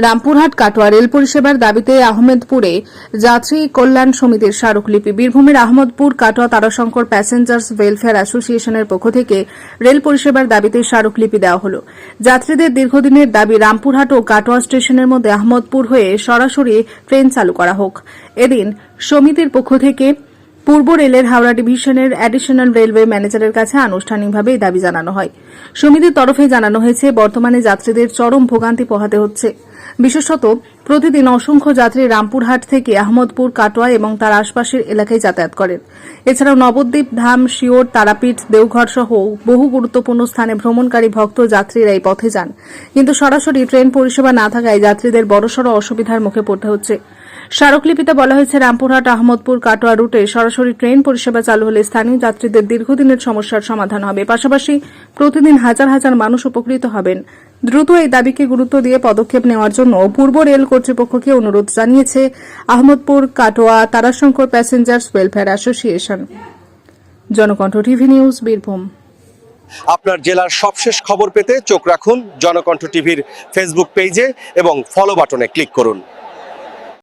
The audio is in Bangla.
রামপুরহাট কাটোয়া রেল পরিষেবার দাবিতে আহমেদপুরে যাত্রী কল্যাণ সমিতির স্মারকলিপি। বীরভূমের আহমদপুর কাটোয়া তারাশঙ্কর প্যাসেঞ্জার্স ওয়েলফেয়ার অ্যাসোসিয়েশনের পক্ষ থেকে রেল পরিষেবার দাবিতে স্মারকলিপি দেওয়া হল। যাত্রীদের দীর্ঘদিনের দাবি রামপুরহাট ও কাটোয়া স্টেশনের মধ্যে আহমদপুর হয়ে সরাসরি ট্রেন চালু করা হোক। এদিন সমিতির পক্ষ থেকে পূর্ব রেলের হাওড়া ডিভিশনের অ্যাডিশনাল রেলওয়ে ম্যানেজারের কাছে আনুষ্ঠানিকভাবে এই দাবি জানানো হয়। সমিতির তরফে জানানো হয়েছে, বর্তমানে যাত্রীদের চরম ভোগান্তি পোহাতে হচ্ছে। বিশেষত প্রতিদিন অসংখ্য যাত্রী রামপুরহাট থেকে আহমদপুর, কাটোয়া এবং তার আশপাশের এলাকায় যাতায়াত করেন। এছাড়াও নবদ্বীপ ধাম, শিওর, তারাপীঠ, দেওঘর সহ বহু গুরুত্বপূর্ণ স্থানে ভ্রমণকারী ভক্ত যাত্রীরা এই পথে যান, কিন্তু সরাসরি ট্রেন পরিষেবা না থাকায় যাত্রীদের বড়সড় অসুবিধার মুখে পড়তে হচ্ছে। স্মারকলিপিতে বলা হয়েছে, রামপুরহাট, আহমদপুর, কাটোয়া রুটে সরাসরি ট্রেন পরিষেবা চালু হলে স্থানীয় যাত্রীদের দীর্ঘদিনের সমস্যার সমাধান হবে। পাশাপাশি প্রতিদিন হাজার হাজার মানুষ উপকৃত হবেন। দ্রুত এই দাবিকে গুরুত্ব দিয়ে পদক্ষেপ নেওয়ার জন্য পূর্ব রেল কর্তৃপক্ষকে অনুরোধ জানিয়েছে Ahmadpur Katwa Tarashankar passengers welfare association. Janakantha TV news, Birbhum. আপনার জেলার সবশেষ খবর পেতে চোখ রাখুন জনকণ্ঠ টিভির ফেসবুক পেজে এবং ফলো বাটনে ক্লিক করুন।